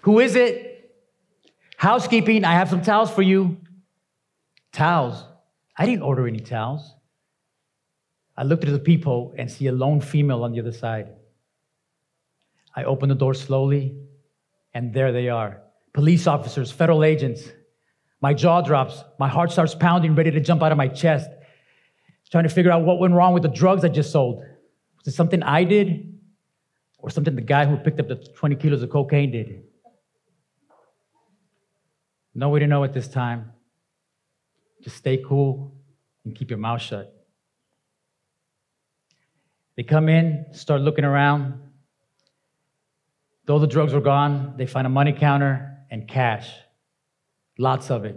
Who is it? Housekeeping, I have some towels for you. Towels? I didn't order any towels. I looked through the peephole and see a lone female on the other side. I open the door slowly, and there they are. Police officers, federal agents. My jaw drops. My heart starts pounding, ready to jump out of my chest. Trying to figure out what went wrong with the drugs I just sold. Was it something I did? Or something the guy who picked up the 20 kilos of cocaine did? No way to know at this time. Just stay cool and keep your mouth shut. They come in, start looking around. Though the drugs were gone, they find a money counter and cash. Lots of it.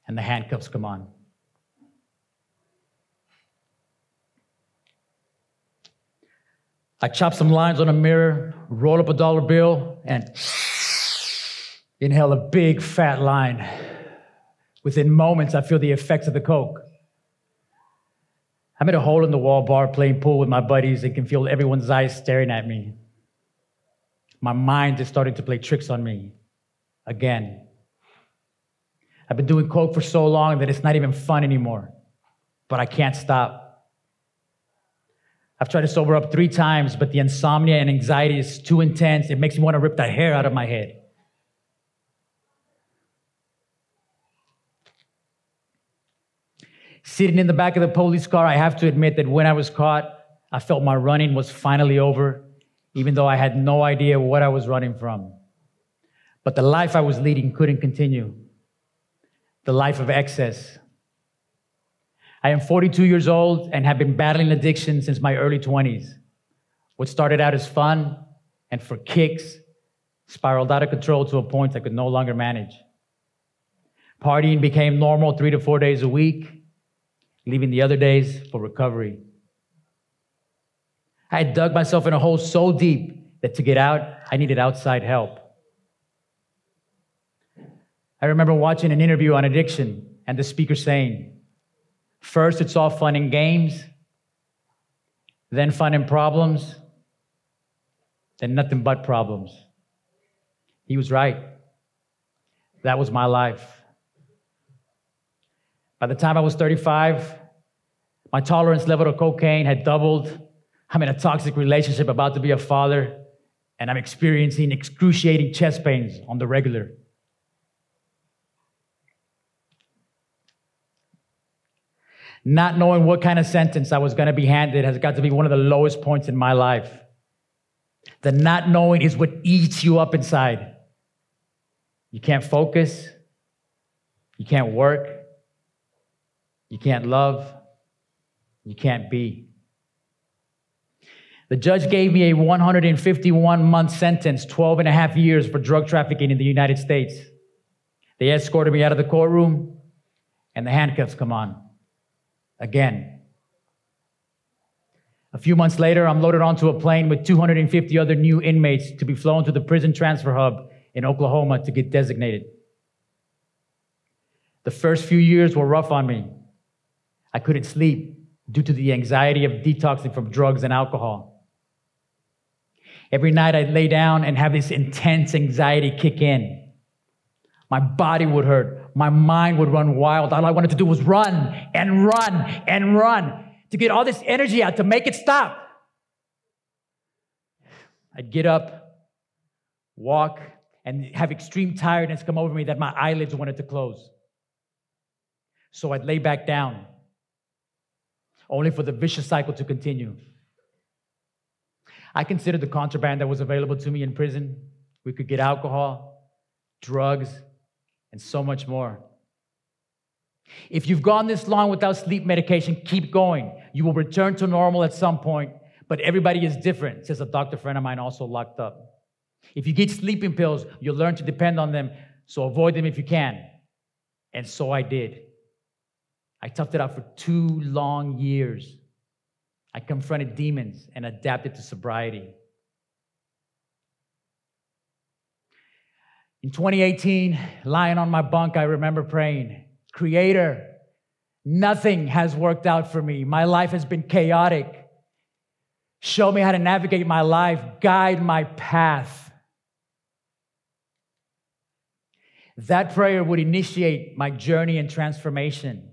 And the handcuffs come on. I chop some lines on a mirror, roll up a dollar bill, and inhale a big fat line. Within moments, I feel the effects of the coke. I'm at a hole-in-the-wall bar playing pool with my buddies and can feel everyone's eyes staring at me. My mind is starting to play tricks on me. Again. I've been doing coke for so long that it's not even fun anymore. But I can't stop. I've tried to sober up 3 times, but the insomnia and anxiety is too intense. It makes me want to rip the hair out of my head. Sitting in the back of the police car, I have to admit that when I was caught, I felt my running was finally over, even though I had no idea what I was running from. But the life I was leading couldn't continue. The life of excess. I am 42 years old and have been battling addiction since my early 20s. What started out as fun and for kicks spiraled out of control to a point I could no longer manage. Partying became normal 3 to 4 days a week, leaving the other days for recovery. I had dug myself in a hole so deep that to get out, I needed outside help. I remember watching an interview on addiction and the speaker saying, first it's all fun and games, then fun and problems, then nothing but problems. He was right. That was my life. By the time I was 35, my tolerance level to cocaine had doubled. I'm in a toxic relationship, about to be a father, and I'm experiencing excruciating chest pains on the regular. Not knowing what kind of sentence I was going to be handed has got to be one of the lowest points in my life. The not knowing is what eats you up inside. You can't focus. You can't work. You can't love. You can't be. The judge gave me a 151-month sentence, 12 and a half years for drug trafficking in the United States. They escorted me out of the courtroom, and the handcuffs come on. Again. A few months later, I'm loaded onto a plane with 250 other new inmates to be flown to the prison transfer hub in Oklahoma to get designated. The first few years were rough on me. I couldn't sleep due to the anxiety of detoxing from drugs and alcohol. Every night I'd lay down and have this intense anxiety kick in. My body would hurt. My mind would run wild. All I wanted to do was run and run and run to get all this energy out, to make it stop. I'd get up, walk, and have extreme tiredness come over me that my eyelids wanted to close. So I'd lay back down, only for the vicious cycle to continue. I considered the contraband that was available to me in prison. We could get alcohol, drugs, and so much more. If you've gone this long without sleep medication, keep going. You will return to normal at some point, but everybody is different, says a doctor friend of mine also locked up. If you get sleeping pills, you'll learn to depend on them, so avoid them if you can. And so I did. I toughed it out for 2 long years. I confronted demons and adapted to sobriety. In 2018, lying on my bunk, I remember praying, Creator, nothing has worked out for me. My life has been chaotic. Show me how to navigate my life. Guide my path. That prayer would initiate my journey and transformation.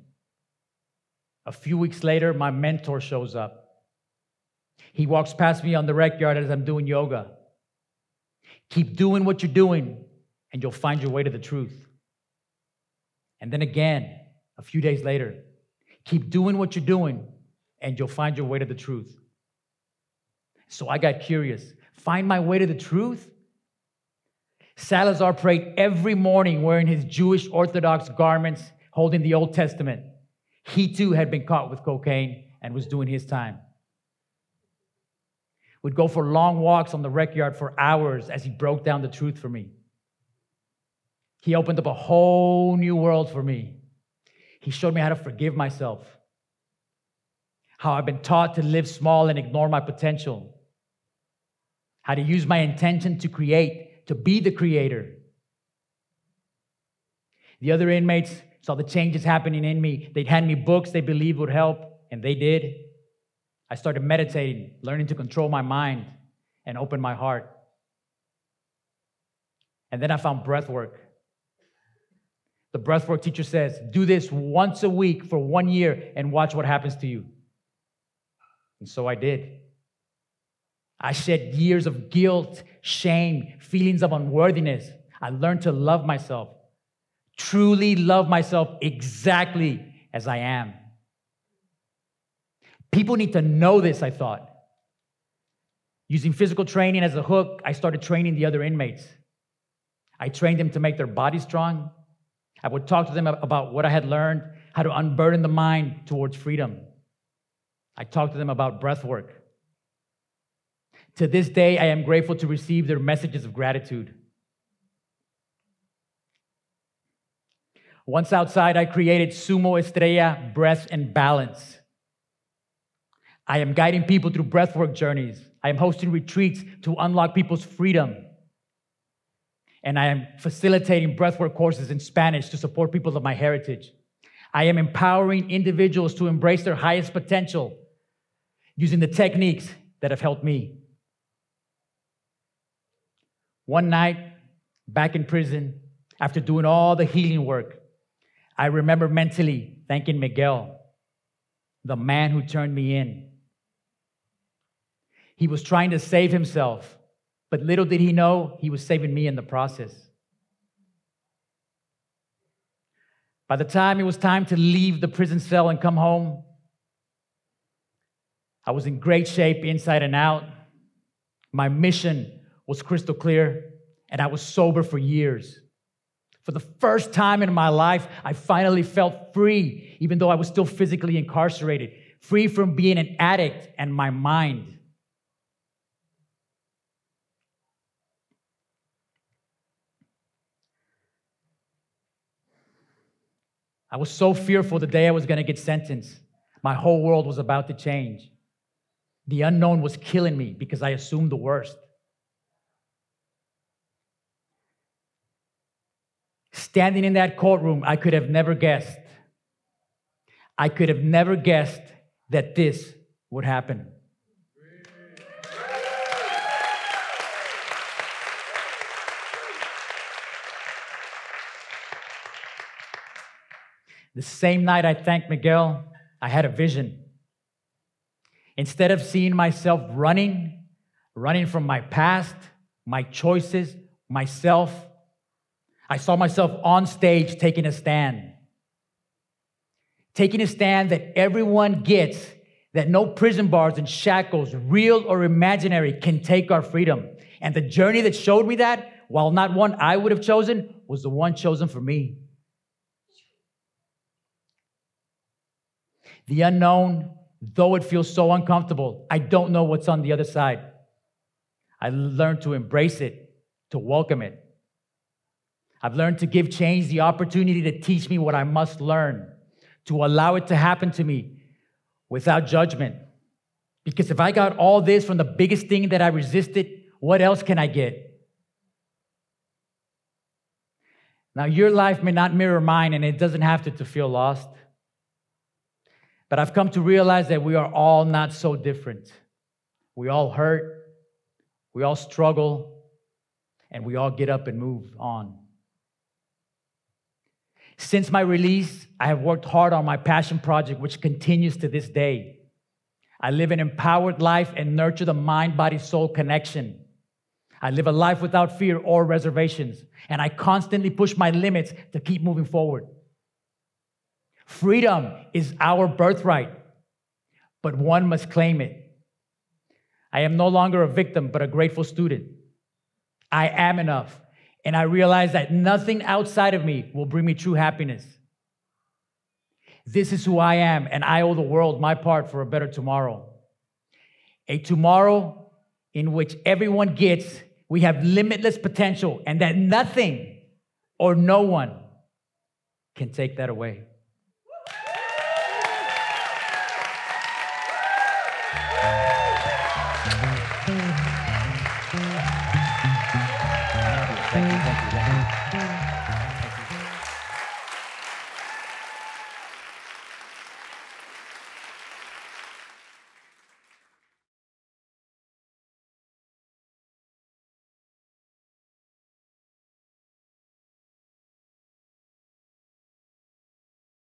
A few weeks later, my mentor shows up. He walks past me on the rec yard as I'm doing yoga. Keep doing what you're doing, and you'll find your way to the truth. And then again, a few days later, keep doing what you're doing, and you'll find your way to the truth. So I got curious. Find my way to the truth? Salazar prayed every morning wearing his Jewish Orthodox garments, holding the Old Testament. He too had been caught with cocaine and was doing his time. We'd go for long walks on the rec yard for hours as he broke down the truth for me. He opened up a whole new world for me. He showed me how to forgive myself, how I've been taught to live small and ignore my potential, how to use my intention to create, to be the creator. The other inmates saw the changes happening in me. They'd hand me books they believed would help, and they did. I started meditating, learning to control my mind and open my heart. And then I found breathwork. The breathwork teacher says, do this once a week for 1 year and watch what happens to you. And so I did. I shed years of guilt, shame, feelings of unworthiness. I learned to love myself, truly love myself exactly as I am. People need to know this, I thought. Using physical training as a hook, I started training the other inmates. I trained them to make their bodies strong. I would talk to them about what I had learned, how to unburden the mind towards freedom. I talked to them about breath work. To this day, I am grateful to receive their messages of gratitude. Once outside, I created Sumo Estrella Breath and Balance. I am guiding people through breathwork journeys. I am hosting retreats to unlock people's freedom. And I am facilitating breathwork courses in Spanish to support people of my heritage. I am empowering individuals to embrace their highest potential using the techniques that have helped me. One night, back in prison, after doing all the healing work, I remember mentally thanking Miguel, the man who turned me in. He was trying to save himself, but little did he know he was saving me in the process. By the time it was time to leave the prison cell and come home, I was in great shape inside and out. My mission was crystal clear, and I was sober for years. For the first time in my life, I finally felt free, even though I was still physically incarcerated, free from being an addict and my mind. I was so fearful the day I was going to get sentenced. My whole world was about to change. The unknown was killing me because I assumed the worst. Standing in that courtroom, I could have never guessed. I could have never guessed that this would happen. The same night I thanked Miguel, I had a vision. Instead of seeing myself running from my past, my choices, myself, I saw myself on stage taking a stand. Taking a stand that everyone gets, that no prison bars and shackles, real or imaginary, can take our freedom. And the journey that showed me that, while not one I would have chosen, was the one chosen for me. The unknown, though it feels so uncomfortable, I don't know what's on the other side. I learned to embrace it, to welcome it. I've learned to give change the opportunity to teach me what I must learn, to allow it to happen to me without judgment. Because if I got all this from the biggest thing that I resisted, what else can I get? Now, your life may not mirror mine, and it doesn't have to feel lost. But I've come to realize that we are all not so different. We all hurt, we all struggle, and we all get up and move on. Since my release, I have worked hard on my passion project, which continues to this day. I live an empowered life and nurture the mind-body-soul connection. I live a life without fear or reservations, and I constantly push my limits to keep moving forward. Freedom is our birthright, but one must claim it. I am no longer a victim, but a grateful student. I am enough, and I realize that nothing outside of me will bring me true happiness. This is who I am, and I owe the world my part for a better tomorrow. A tomorrow in which everyone gets we have limitless potential and that nothing or no one can take that away. Thank you.